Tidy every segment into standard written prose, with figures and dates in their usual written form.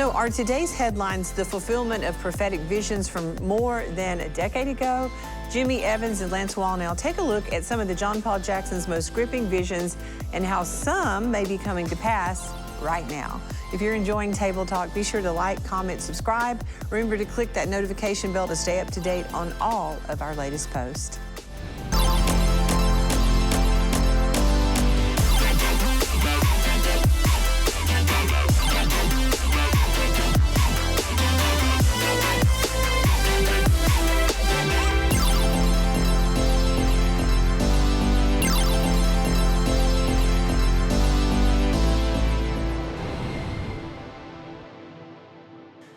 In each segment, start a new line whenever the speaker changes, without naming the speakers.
So are today's headlines the fulfillment of prophetic visions from more than a decade ago? Jimmy Evans and Lance Wallnau take a look at some of the John Paul Jackson's most gripping visions and how some may be coming to pass right now. If you're enjoying Table Talk, be sure to like, comment, subscribe. Remember to click that notification bell to stay up to date on all of our latest posts.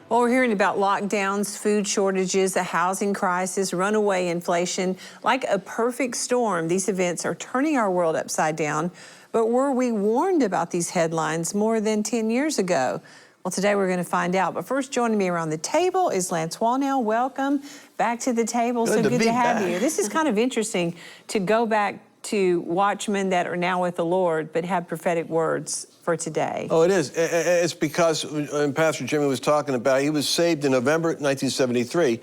Well, we're hearing about lockdowns, food shortages, a housing crisis, runaway inflation. Like a perfect storm, these events are turning our world upside down. But were we warned about these headlines more than 10 years ago? Well, today we're going to find out. But first, joining me around the table is Lance Wallnau. Welcome back to the table. So good to have you. This is kind of interesting to go back to watchmen that are now with the Lord, but have prophetic words for today.
Oh, it is. It's because Pastor Jimmy was talking about, he was saved in November 1973.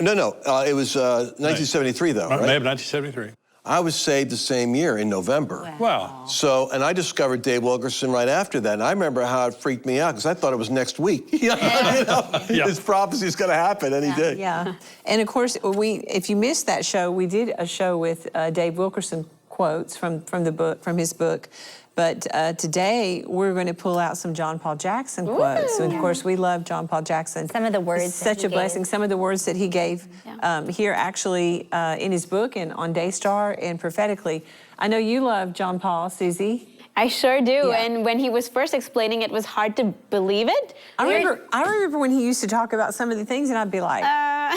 No, it was 1973 though, right?
May of 1973.
I was saved the same year in November.
Wow.
So, and I discovered Dave Wilkerson right after that. And I remember how it freaked me out because I thought it was next week. His prophecy is going to happen any day.
Yeah. And of course, if you missed that show, we did a show with Dave Wilkerson quotes from his book. But today, we're going to pull out some John Paul Jackson quotes. And of course, we love John Paul Jackson.
Some of the words
it's such a blessing. Some of the words that he gave here actually in his book and on Daystar and prophetically. I know you love John Paul, Susie.
I sure do. Yeah. And when he was first explaining it was hard to believe it.
I remember when he used to talk about some of the things and I'd be like,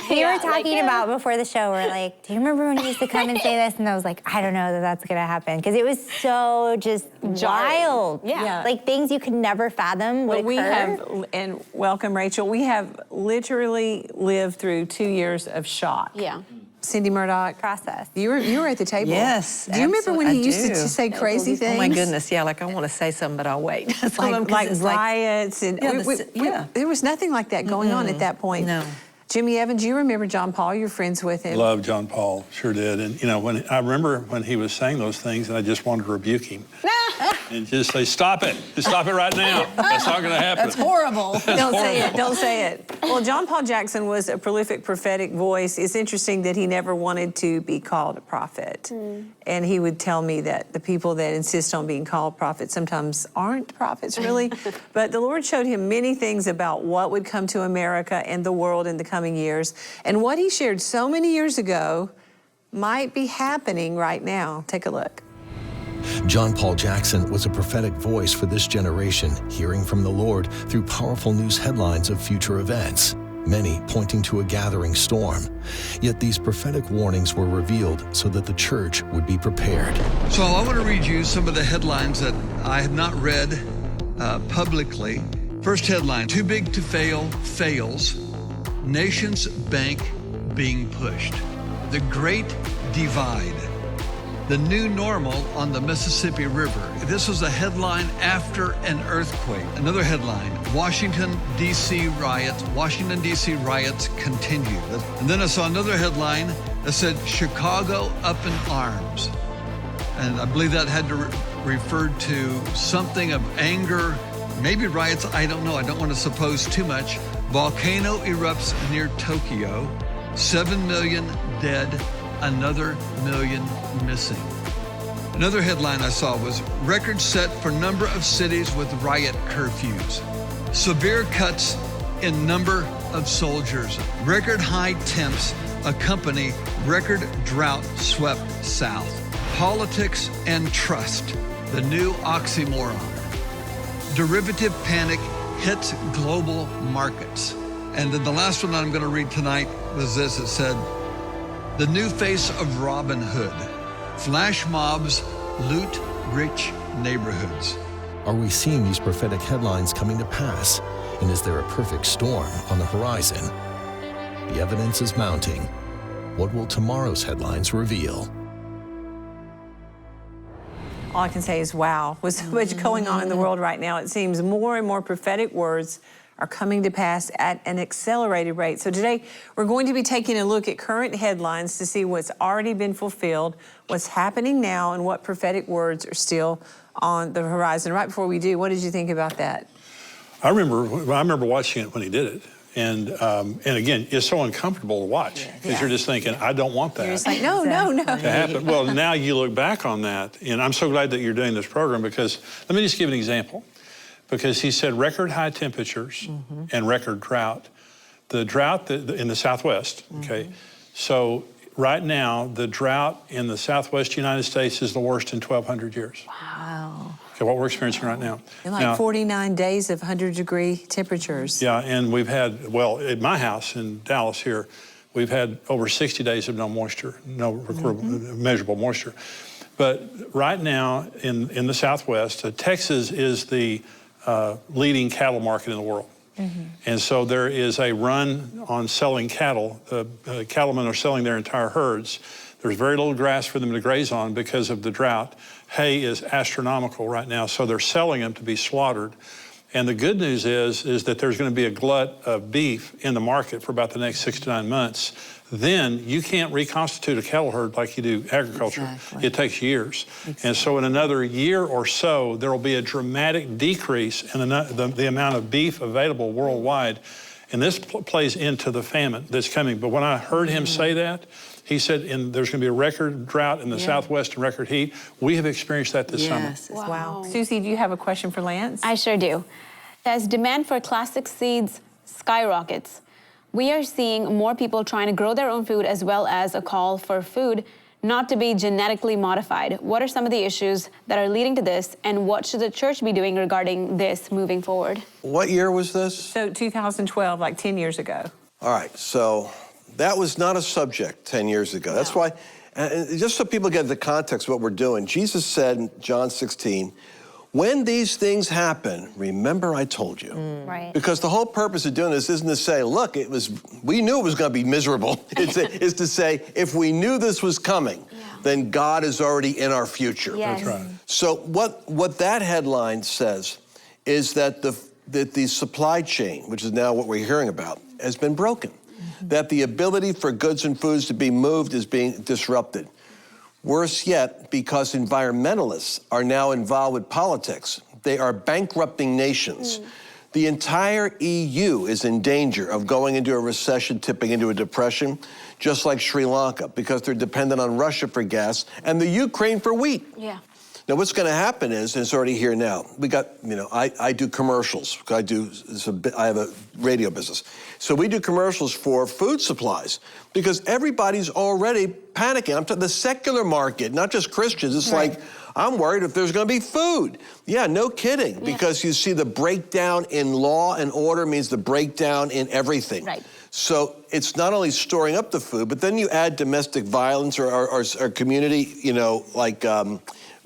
we were talking about before the show, we're like, do you remember when he used to come and say this? And I was like, I don't know that that's going to happen. Because it was so just wild.
Yeah.
Like things you could never fathom would occur.
And welcome, Rachel. We have literally lived through 2 years of shock.
Yeah.
Cindy Murdoch.
Process.
You were at the table.
Yes.
Do you remember when he used to say crazy things?
Oh my goodness, yeah, like I want to say something, but I'll wait.
like riots and there was nothing like that going on at that point.
No.
Jimmy Evans, you remember John Paul, you're friends with him.
Loved John Paul, sure did. And you know, when I remember when he was saying those things and I just wanted to rebuke him. And just say, stop it. Just stop it right now. That's not going to happen.
That's horrible.
Don't say it. Well, John Paul Jackson was a prolific prophetic voice. It's interesting that he never wanted to be called a prophet. And he would tell me that the people that insist on being called prophets sometimes aren't prophets, really. But the Lord showed him many things about what would come to America and the world in the coming years. And what he shared so many years ago might be happening right now. Take a look.
John Paul Jackson was a prophetic voice for this generation, hearing from the Lord through powerful news headlines of future events, many pointing to a gathering storm. Yet these prophetic warnings were revealed so that the church would be prepared.
So I want to read you some of the headlines that I have not read publicly. First headline, too big to fail, fails. Nation's bank being pushed. The Great Divide. The new normal on the Mississippi River. This was a headline after an earthquake. Another headline, Washington, D.C. riots. Washington, D.C. riots continue. And then I saw another headline that said, Chicago up in arms. And I believe that had to refer to something of anger, maybe riots, I don't know. I don't want to suppose too much. Volcano erupts near Tokyo. 7 million dead. Another million missing. Another headline I saw was record set for number of cities with riot curfews. Severe cuts in number of soldiers. Record high temps accompany record drought swept south. Politics and trust, the new oxymoron. Derivative panic hits global markets. And then the last one I'm going to read tonight was this. It said, the new face of Robin Hood. Flash mobs loot rich neighborhoods.
Are we seeing these prophetic headlines coming to pass? And is there a perfect storm on the horizon? The evidence is mounting. What will tomorrow's headlines reveal?
All I can say is wow. With so much going on in the world right now, it seems more and more prophetic words are coming to pass at an accelerated rate. So today, we're going to be taking a look at current headlines to see what's already been fulfilled, what's happening now, and what prophetic words are still on the horizon. Right before we do, what did you think about that?
I remember watching it when he did it. And again, it's so uncomfortable to watch because you're just thinking, I don't want that.
You're just like, no.
to happen. Well, now you look back on that, and I'm so glad that you're doing this program because let me just give an example. Because he said record high temperatures and record drought. The drought in the Southwest, okay? So right now, the drought in the Southwest United States is the worst in 1,200 years.
Wow.
Okay, what we're experiencing right now.
And like
now,
49 days of 100-degree temperatures.
Yeah, and we've had, well, at my house in Dallas here, we've had over 60 days of no moisture, no measurable moisture. But right now in the Southwest, Texas is the leading cattle market in the world. And so there is a run on selling cattle. Cattlemen are selling their entire herds. There's very little grass for them to graze on because of the drought. Hay is astronomical right now, so they're selling them to be slaughtered. And the good news is that there's going to be a glut of beef in the market for about the next 6 to 9 months. Then you can't reconstitute a cattle herd like you do agriculture.
Exactly.
It takes years. And so in another year or so, there will be a dramatic decrease in the amount of beef available worldwide. And this plays into the famine that's coming. But when I heard him say that, he said there's going to be a record drought in the Southwest and record heat. We have experienced that this summer.
Wow. Susie, do you have a question for Lance?
I sure do. As demand for classic seeds skyrockets, we are seeing more people trying to grow their own food as well as a call for food not to be genetically modified. What are some of the issues that are leading to this, and what should the church be doing regarding this moving forward?
What year was this?
So 2012, like 10 years ago.
All right, so that was not a subject 10 years ago. That's why, just so people get the context of what we're doing, Jesus said in John 16, when these things happen, remember I told you.
Right.
Because the whole purpose of doing this isn't to say, look, we knew it was going to be miserable. It's to say, if we knew this was coming, then God is already in our future.
Yes.
That's right.
So what that headline says is that the supply chain, which is now what we're hearing about, has been broken. That the ability for goods and foods to be moved is being disrupted. Worse yet, because environmentalists are now involved with politics, they are bankrupting nations. The entire EU is in danger of going into a recession, tipping into a depression, just like Sri Lanka, because they're dependent on Russia for gas and the Ukraine for wheat.
Yeah.
Now, what's going to happen is, and it's already here now, we got, I do commercials. I have a radio business. So we do commercials for food supplies because everybody's already panicking. I'm talking the secular market, not just Christians. It's like, I'm worried if there's going to be food. Yeah, no kidding. Because you see the breakdown in law and order means the breakdown in everything.
Right.
So it's not only storing up the food, but then you add domestic violence or community,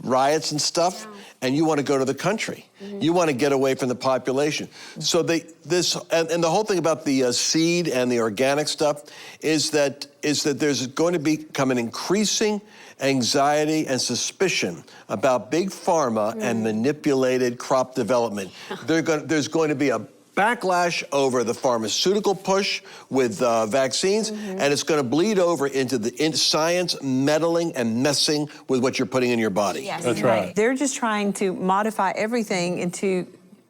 riots and stuff, and you want to go to the country. You want to get away from the population. So and the whole thing about the seed and the organic stuff is that there's going to become an increasing anxiety and suspicion about big pharma and manipulated crop development. There's going to be a backlash over the pharmaceutical push with vaccines, and it's going to bleed over into science meddling and messing with what you're putting in your body.
Yes.
That's right.
They're just trying to modify everything into,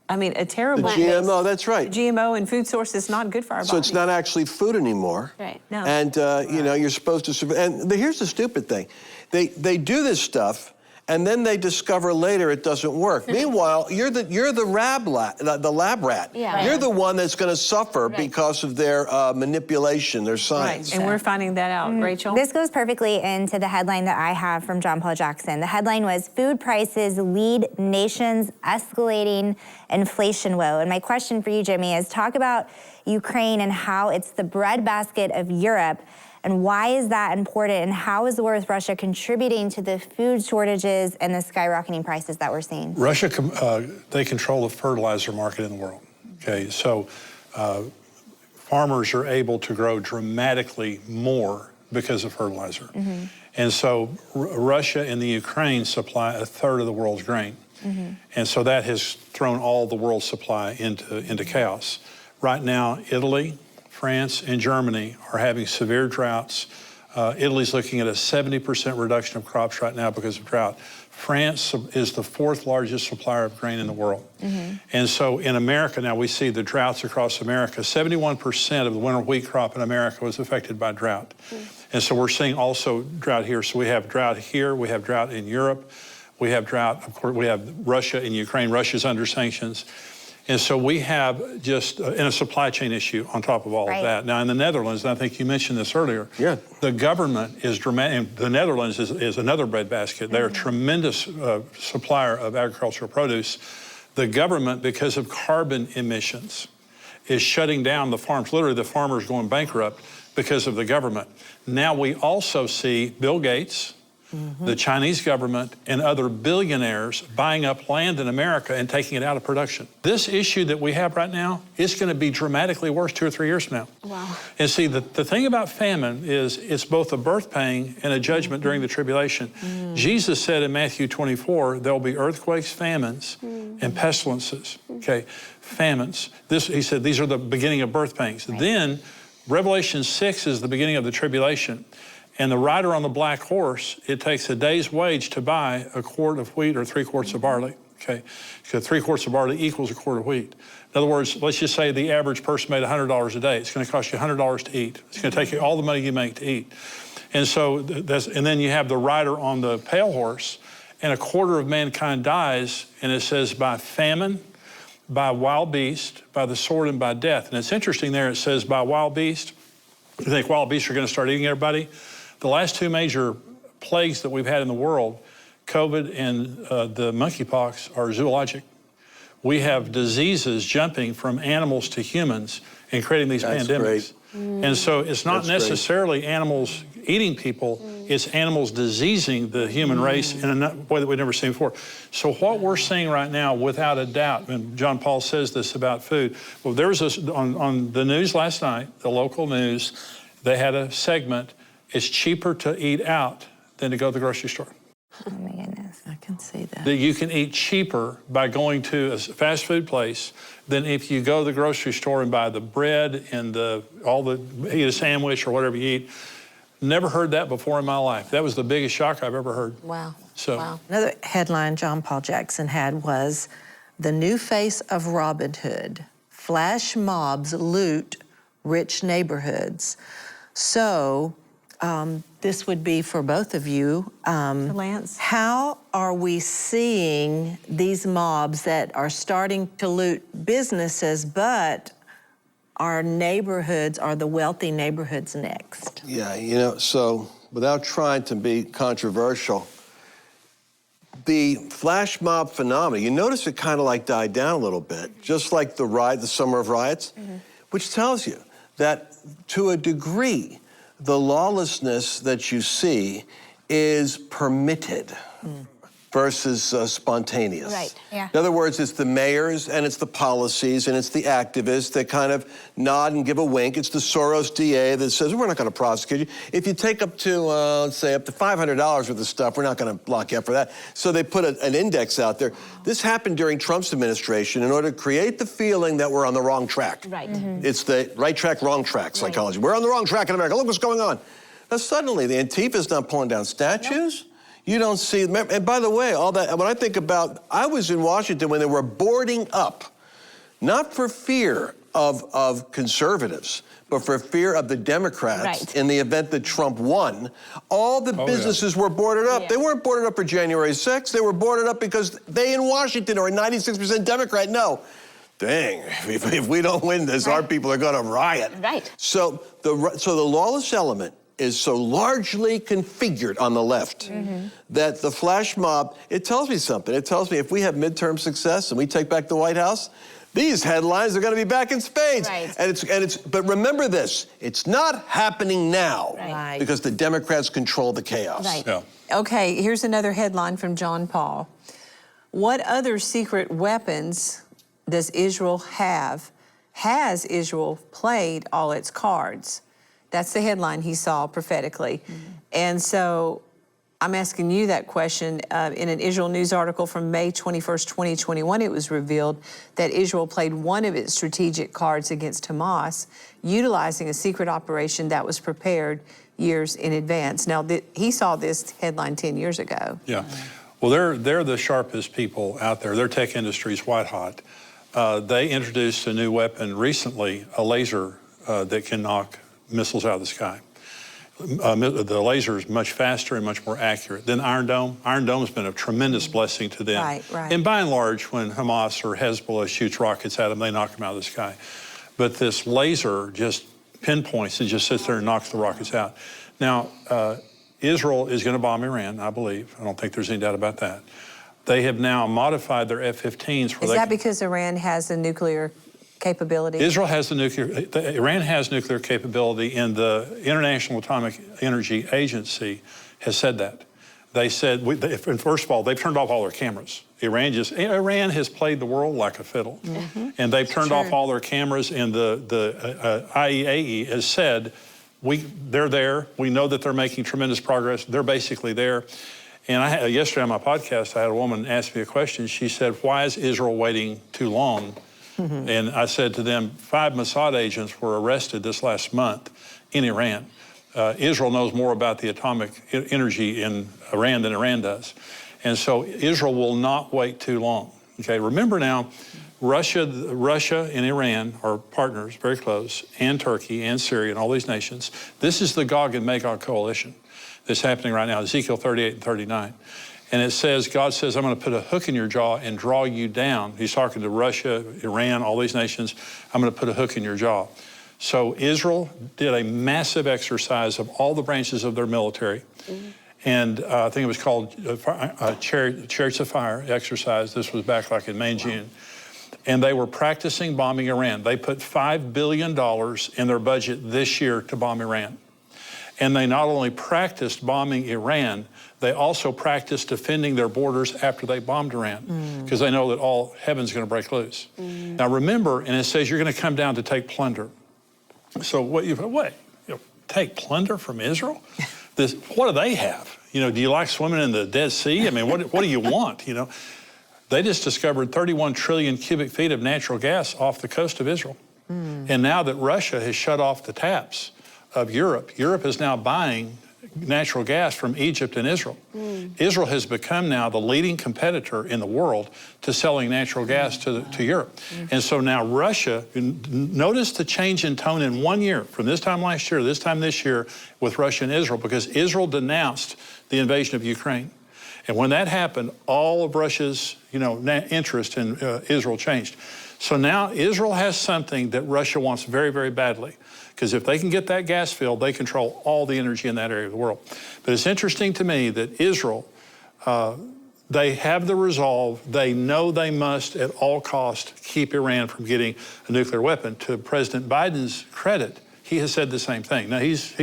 a terrible...
The GMO, that's right.
GMO and food source is not good for our bodies.
So it's not actually food anymore.
Right.
No.
And, you're supposed to... And here's the stupid thing. They do this stuff, and then they discover later it doesn't work. Meanwhile, you're the lab rat.
Yeah.
You're the one that's going to suffer because of their manipulation, their science.
Right, and we're finding that out. Rachel?
This goes perfectly into the headline that I have from John Paul Jackson. The headline was, Food Prices Lead Nations Escalating Inflation Woe. And my question for you, Jimmy, is talk about Ukraine and how it's the breadbasket of Europe. And why is that important? And how is the war with Russia contributing to the food shortages and the skyrocketing prices that we're seeing?
Russia, they control the fertilizer market in the world. Okay, so farmers are able to grow dramatically more because of fertilizer. And so Russia and the Ukraine supply a third of the world's grain. And so that has thrown all the world's supply into chaos. Right now, Italy, France, and Germany are having severe droughts. Italy's looking at a 70% reduction of crops right now because of drought. France is the 4th largest supplier of grain in the world. And so in America now, we see the droughts across America. 71% of the winter wheat crop in America was affected by drought. And so we're seeing also drought here. So we have drought here, we have drought in Europe, we have drought, of course, we have Russia and Ukraine. Russia's under sanctions. And so we have just a supply chain issue on top of all of that. Now in the Netherlands, and I think you mentioned this earlier, the government is dramatic. And the Netherlands is another breadbasket. They're a tremendous supplier of agricultural produce. The government, because of carbon emissions, is shutting down the farms. Literally, the farmers going bankrupt because of the government. Now we also see Bill Gates, the Chinese government, and other billionaires buying up land in America and taking it out of production. This issue that we have right now is going to be dramatically worse 2 or 3 years from now.
Wow.
And see, the thing about famine is it's both a birth pang and a judgment during the tribulation. Jesus said in Matthew 24, there'll be earthquakes, famines, and pestilences. Okay, famines. He said these are the beginning of birth pangs. Then Revelation 6 is the beginning of the tribulation. And the rider on the black horse, it takes a day's wage to buy a quart of wheat or 3 quarts of barley, okay? So 3 quarts of barley equals a quart of wheat. In other words, let's just say the average person made $100 a day. It's gonna cost you $100 to eat. It's gonna take you all the money you make to eat. And so, and then you have the rider on the pale horse, and a quarter of mankind dies, and it says by famine, by wild beast, by the sword, and by death. And it's interesting there, it says by wild beast. You think wild beasts are gonna start eating everybody? The last 2 major plagues that we've had in the world, COVID and the monkeypox, are zoologic. We have diseases jumping from animals to humans and creating these pandemics. And so it's not necessarily animals eating people, it's animals diseasing the human race in a way that we've never seen before. So what we're seeing right now, without a doubt, and John Paul says this about food, well, there was this, on the news last night, the local news, they had a segment, it's cheaper to eat out than to go to the grocery store.
Oh my goodness.
I can see that.
That you can eat cheaper by going to a fast food place than if you go to the grocery store and buy the bread and eat a sandwich or whatever you eat. Never heard that before in my life. That was the biggest shock I've ever heard.
Wow.
So,
Wow. Another headline John Paul Jackson had was, "The new face of Robin Hood. Flash mobs loot rich neighborhoods." So, this would be for both of you.
Lance?
How are we seeing these mobs that are starting to loot businesses, but our neighborhoods are the wealthy neighborhoods next?
Yeah, you know, so without trying to be controversial, the flash mob phenomenon, you notice it kind of like died down a little bit, just like the Summer of Riots, which tells you that to a degree, the lawlessness that you see is permitted versus spontaneous.
Right, yeah.
In other words, it's the mayors and it's the policies and it's the activists that kind of nod and give a wink. It's the Soros DA that says, we're not going to prosecute you. If you take up to, let's say, up to $500 worth of stuff, we're not going to lock you up for that. So they put an index out there. This happened during Trump's administration in order to create the feeling that we're on the wrong track.
Right.
It's the right track, wrong track psychology. We're on the wrong track in America. Look what's going on. Now, suddenly, the Antifa's not pulling down statues. Nope. You don't see, and by the way, all that, when I think about, I was in Washington when they were boarding up, not for fear of conservatives, but for fear of the Democrats in the event that Trump won. All the businesses were boarded up. Yeah. They weren't boarded up for January 6th. They were boarded up because they in Washington are a 96% Democrat. No, dang, if we don't win this, our people are gonna riot.
Right.
So the lawless element is so largely configured on the left that the flash mob, it tells me something. It tells me if we have midterm success and we take back the White House, these headlines are going to be back in spades.
Right.
But remember this, it's not happening now because the Democrats control the chaos.
Right. Yeah. Okay, here's another headline from John Paul. What other secret weapons does Israel have? Has Israel played all its cards? That's the headline he saw prophetically. And so I'm asking you that question. In an Israel News article from May 21st, 2021, it was revealed that Israel played one of its strategic cards against Hamas, utilizing a secret operation that was prepared years in advance. Now, he saw this headline 10 years ago.
Yeah. Well, they're the sharpest people out there. Their tech industry is white hot. They introduced a new weapon recently, a laser that can knock missiles out of the sky. The laser is much faster and much more accurate than Iron Dome. Iron Dome has been a tremendous blessing to them.
Right.
And by and large, when Hamas or Hezbollah shoots rockets at them, they knock them out of the sky. But this laser just pinpoints and just sits there and knocks the rockets out. Now, Israel is going to bomb Iran, I believe. I don't think there's any doubt about that. They have now modified their F-15s.
Is that because Iran has a nuclear capability?
Israel has Iran has nuclear capability, and the International Atomic Energy Agency has said that. They said, first of all, they've turned off all their cameras. Iran has played the world like a fiddle, and they've turned off all their cameras, and the IAEA has said, they're there. We know that they're making tremendous progress. They're basically there. And yesterday on my podcast, I had a woman ask me a question. She said, why is Israel waiting too long? And I said to them, 5 Mossad agents were arrested this last month in Iran. Israel knows more about the atomic energy in Iran than Iran does. And so Israel will not wait too long. Okay, remember now, Russia and Iran are partners, very close, and Turkey and Syria and all these nations. This is the Gog and Magog coalition that's happening right now, Ezekiel 38 and 39. And it says, God says, I'm going to put a hook in your jaw and draw you down. He's talking to Russia, Iran, all these nations. I'm going to put a hook in your jaw. So Israel did a massive exercise of all the branches of their military. And I think it was called Chariots of Fire exercise. This was back like in May and June. And they were practicing bombing Iran. They put $5 billion in their budget this year to bomb Iran. And they not only practiced bombing Iran, they also practiced defending their borders after they bombed Iran, because they know that all heaven's going to break loose. Now remember, and it says you're going to come down to take plunder. So take plunder from Israel? What do they have? Do you like swimming in the Dead Sea? I mean, what do you want? They just discovered 31 trillion cubic feet of natural gas off the coast of Israel. And now that Russia has shut off the taps of Europe is now buying natural gas from Egypt and Israel. Israel has become now the leading competitor in the world to selling natural gas to Europe. And so now Russia, notice the change in tone in 1 year, from this time last year to this time this year with Russia and Israel, because Israel denounced the invasion of Ukraine. And when that happened, all of Russia's interest in Israel changed. So now Israel has something that Russia wants very, very badly. Because if they can get that gas field, they control all the energy in that area of the world. But it's interesting to me that Israel, they have the resolve. They know they must at all costs keep Iran from getting a nuclear weapon. To President Biden's credit, he has said the same thing. Now he's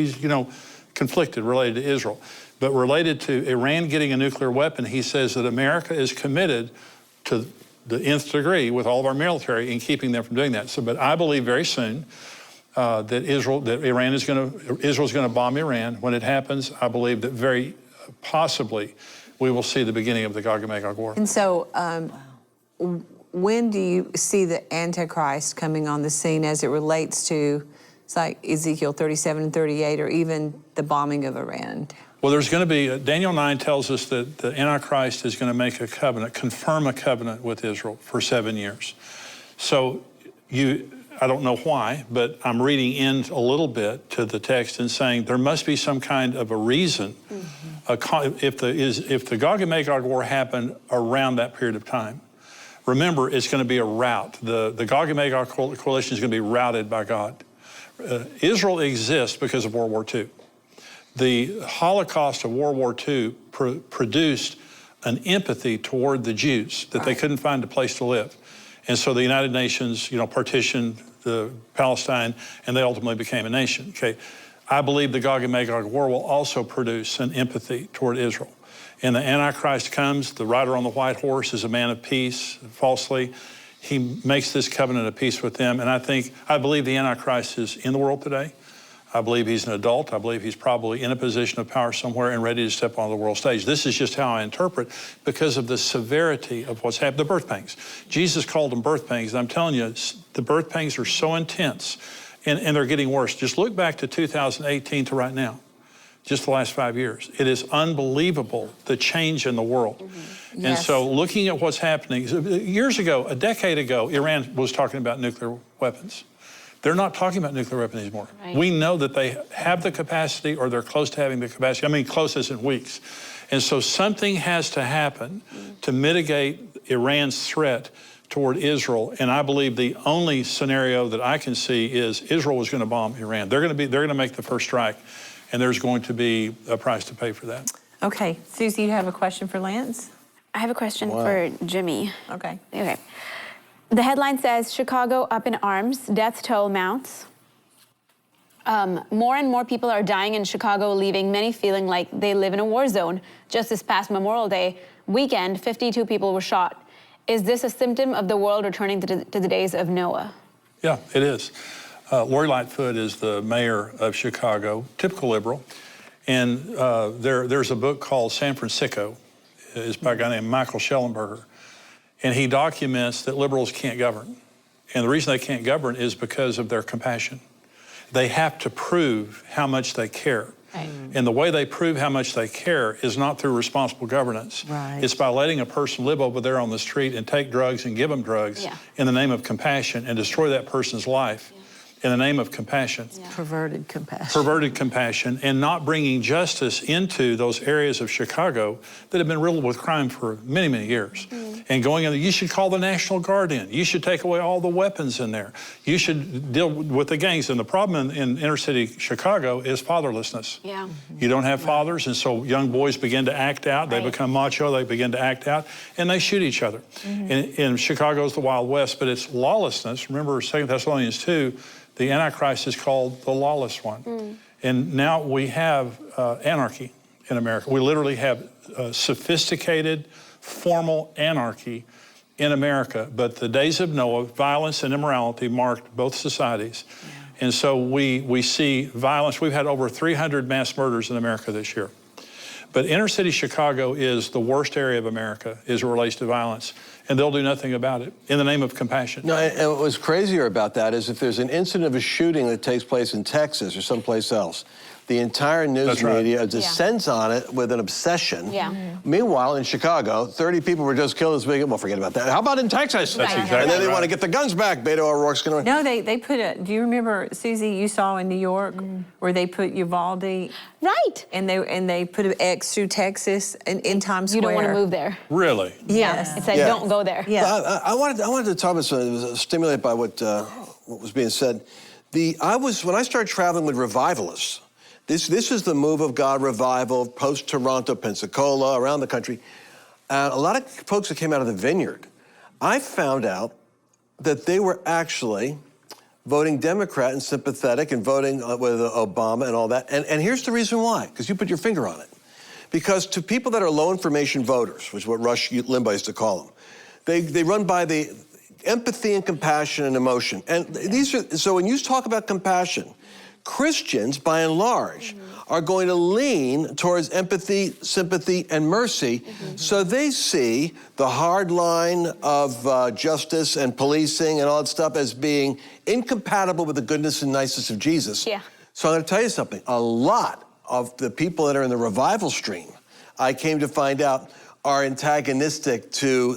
conflicted related to Israel, but related to Iran getting a nuclear weapon, he says that America is committed to the nth degree with all of our military in keeping them from doing that. But I believe very soon that Israel's going to bomb Iran. When it happens, I believe that very possibly we will see the beginning of the Gog and Magog war.
And so, when do you see the Antichrist coming on the scene as it relates to, it's like Ezekiel 37 and 38, or even the bombing of Iran?
Well, there's going to be, Daniel 9 tells us that the Antichrist is going to make a covenant, confirm a covenant with Israel for 7 years. So I don't know why, but I'm reading in a little bit to the text and saying there must be some kind of a reason. If the Gog and Magog war happened around that period of time, remember, it's going to be a rout. The Gog and Magog coalition is going to be routed by God. Israel exists because of World War II. The Holocaust of World War II produced an empathy toward the Jews that they couldn't find a place to live. And so the United Nations, partitioned Palestine, and they ultimately became a nation. Okay, I believe the Gog and Magog war will also produce an empathy toward Israel. And the Antichrist comes, the rider on the white horse is a man of peace, falsely. He makes this covenant of peace with them. And I believe the Antichrist is in the world today. I believe he's an adult. I believe he's probably in a position of power somewhere and ready to step on the world stage. This is just how I interpret, because of the severity of what's happened, the birth pangs. Jesus called them birth pangs. And I'm telling you, the birth pangs are so intense, and they're getting worse. Just look back to 2018 to right now, just the last 5 years. It is unbelievable, the change in the world. And
Yes.
so looking at what's happening, years ago, a decade ago, Iran was talking about nuclear weapons. They're not talking about nuclear weapons anymore.
Right.
We know that they have the capacity, or they're close to having the capacity. I mean, close as in weeks. And so something has to happen to mitigate Iran's threat toward Israel. And I believe the only scenario that I can see is Israel was going to bomb Iran. They're going to make the first strike, and there's going to be a price to pay for that.
Okay, Susie, you have a question for Lance?
I have a question for Jimmy.
Okay.
Okay. The headline says, Chicago up in arms, death toll mounts. More and more people are dying in Chicago, leaving many feeling like they live in a war zone. Just this past Memorial Day weekend, 52 people were shot. Is this a symptom of the world returning to the days of Noah?
Yeah, it is. Lori Lightfoot is the mayor of Chicago, typical liberal. And there's a book called San Francisco. It's by a guy named Michael Schellenberger. And he documents that liberals can't govern. And the reason they can't govern is because of their compassion. They have to prove how much they care.
Right.
And the way they prove how much they care is not through responsible governance.
Right.
It's by letting a person live over there on the street and take drugs and give them drugs in the name of compassion and destroy that person's life in the name of compassion.
Perverted compassion.
Perverted compassion, and not bringing justice into those areas of Chicago that have been riddled with crime for many, many years. And going in, you should call the National Guard in. You should take away all the weapons in there. You should deal with the gangs. And the problem in inner city Chicago is fatherlessness.
Yeah.
You don't have fathers, and so young boys begin to act out. They become macho, they begin to act out, and they shoot each other. And Chicago's the Wild West, but it's lawlessness. Remember 2 Thessalonians 2, the Antichrist is called the lawless one. And now we have anarchy in America. We literally have sophisticated, formal anarchy in America. But the days of Noah, violence and immorality marked both societies. And so we see violence. We've had over 300 mass murders in America this year. But inner city Chicago is the worst area of America as it relates to violence. And they'll do nothing about it in the name of compassion.
No, and what was crazier about that is if there's an incident of a shooting that takes place in Texas or someplace else, the entire news media descends on it with an obsession. Meanwhile, in Chicago, 30 people were just killed this weekend. Well, forget about that. How about in Texas?
That's exactly
And then they
right.
want to get the guns back. Beto O'Rourke's going to...
No, they put do you remember, Susie, you saw in New York where they put Uvalde?
Right.
And they put an X through Texas in Times Square.
You don't want to move there.
Really?
Yes.
It said, don't go there.
Yeah.
I wanted to talk about something. I was stimulated by what was being said. When I started traveling with revivalists, this is the Move of God revival, post-Toronto, Pensacola, around the country. A lot of folks that came out of the Vineyard, I found out that they were actually voting Democrat and sympathetic and voting with Obama and all that. And here's the reason why, because you put your finger on it. Because to people that are low information voters, which is what Rush Limbaugh used to call them, they run by the empathy and compassion and emotion. And so when you talk about compassion, Christians, by and large, are going to lean towards empathy, sympathy, and mercy. So they see the hard line of justice and policing and all that stuff as being incompatible with the goodness and niceness of Jesus.
Yeah.
So I'm going to tell you something. A lot of the people that are in the revival stream, I came to find out, are antagonistic to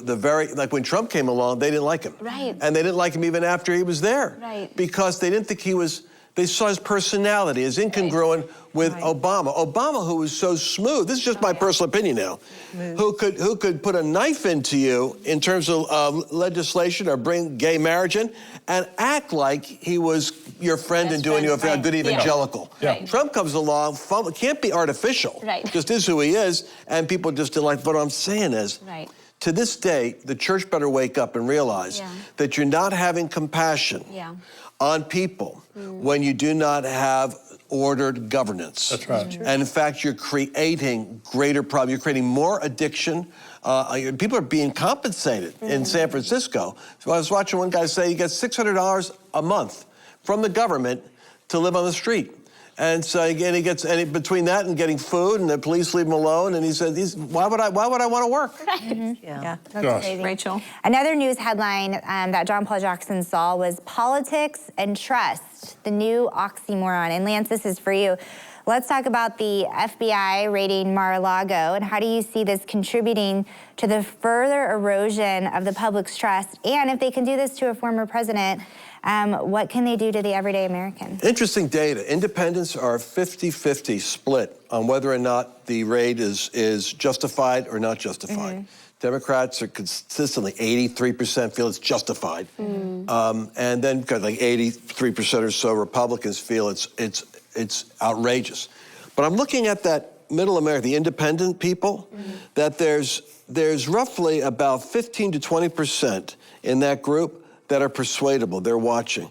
like when Trump came along, they didn't like him.
Right.
And they didn't like him even after he was there.
Right.
Because they didn't think they saw his personality as incongruent with Obama. Obama, who was so smooth, this is just my personal opinion now, who could put a knife into you in terms of legislation or bring gay marriage in and act like he was your friend and doing you a good evangelical. Trump comes along, can't be artificial, just is who he is, and people just didn't like. What I'm saying is, to this day, the church better wake up and realize that you're not having compassion on people when you do not have ordered governance.
That's right.
And in fact, you're creating greater problems. You're creating more addiction. People are being compensated in San Francisco. So I was watching one guy say he gets $600 a month from the government to live on the street. And so again, between that and getting food, and the police leave him alone, and he said, "Why would I want to work?"
Yeah.
That's
Gosh.
crazy.
Rachel?
Another news headline that John Paul Jackson saw was politics and trust, the new oxymoron. And Lance, this is for you. Let's talk about the FBI raiding Mar-a-Lago, and how do you see this contributing to the further erosion of the public's trust? And if they can do this to a former president, what can they do to the everyday American?
Interesting data. Independents are 50-50 split on whether or not the raid is justified or not justified. Democrats are consistently 83% feel it's justified, and then like 83% or so Republicans feel it's outrageous. But I'm looking at that middle America, the independent people, that there's roughly about 15 to 20% in that group that are persuadable. They're watching.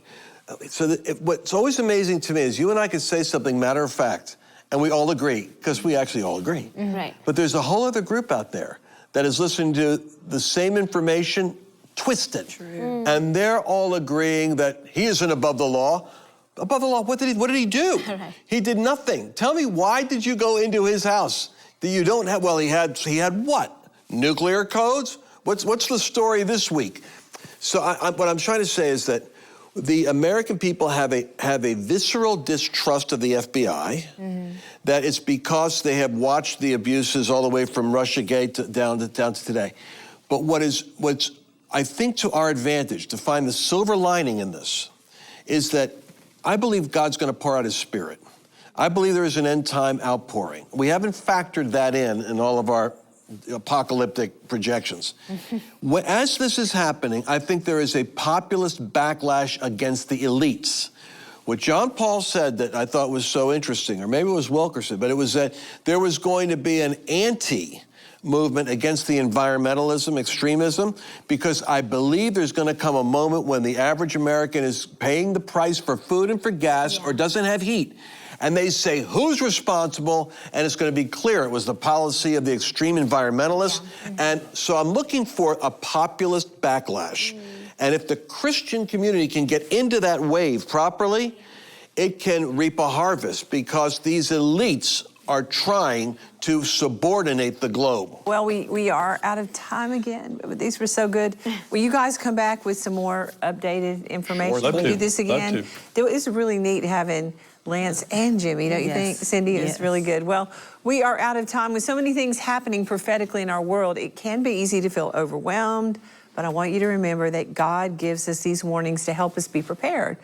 So what's always amazing to me is you and I can say something matter of fact, and we all agree, because we actually all agree.
Right.
But there's a whole other group out there that is listening to the same information twisted. And they're all agreeing that he isn't above the law. Above the law, what did he do?
Right.
He did nothing. Tell me, why did you go into his house that you don't have? Well, he had what? Nuclear codes? What's the story this week? So what I'm trying to say is that the American people have a visceral distrust of the FBI. That it's because they have watched the abuses all the way from Russiagate down to today. But what's I think to our advantage, to find the silver lining in this, is that I believe God's going to pour out his Spirit. I believe there is an end time outpouring. We haven't factored that in all of our apocalyptic projections. As this is happening, I think there is a populist backlash against the elites. What John Paul said that I thought was so interesting, or maybe it was Wilkerson, but it was that there was going to be an anti-movement against the environmentalism, extremism, because I believe there's going to come a moment when the average American is paying the price for food and for gas or doesn't have heat. And they say, who's responsible? And it's going to be clear it was the policy of the extreme environmentalists. And so I'm looking for a populist backlash. And if the Christian community can get into that wave properly, it can reap a harvest, because these elites are trying to subordinate the globe.
Well, we are out of time again, but these were so good. Will you guys come back with some more updated information?
Love
We'll
to.
do this again. It's really neat having Lance and Jimmy, don't you think, Cindy? It's really good. Well, we are out of time. With so many things happening prophetically in our world, it can be easy to feel overwhelmed, but I want you to remember that God gives us these warnings to help us be prepared,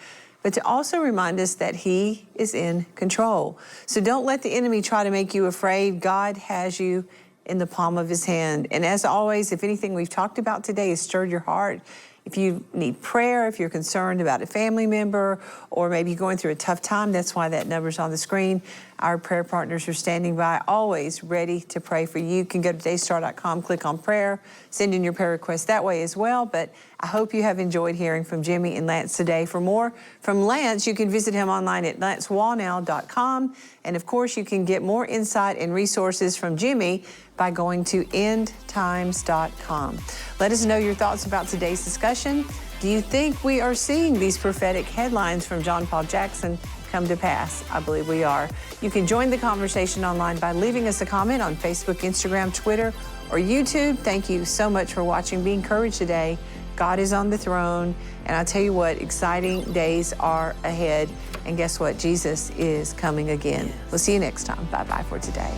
but to also remind us that he is in control. So don't let the enemy try to make you afraid. God has you in the palm of his hand. And as always, if anything we've talked about today has stirred your heart, if you need prayer, if you're concerned about a family member, or maybe you're going through a tough time, that's why that number's on the screen. Our prayer partners are standing by, always ready to pray for you. You can go to daystar.com, click on prayer, send in your prayer request that way as well. But I hope you have enjoyed hearing from Jimmy and Lance today. For more from Lance, you can visit him online at lancewallnow.com. And of course, you can get more insight and resources from Jimmy by going to endtimes.com. Let us know your thoughts about today's discussion. Do you think we are seeing these prophetic headlines from John Paul Jackson come to pass? I believe we are. You can join the conversation online by leaving us a comment on Facebook, Instagram, Twitter, or YouTube. Thank you so much for watching. Be encouraged today. God is on the throne. And I tell you what, exciting days are ahead. And guess what? Jesus is coming again. We'll see you next time. Bye-bye for today.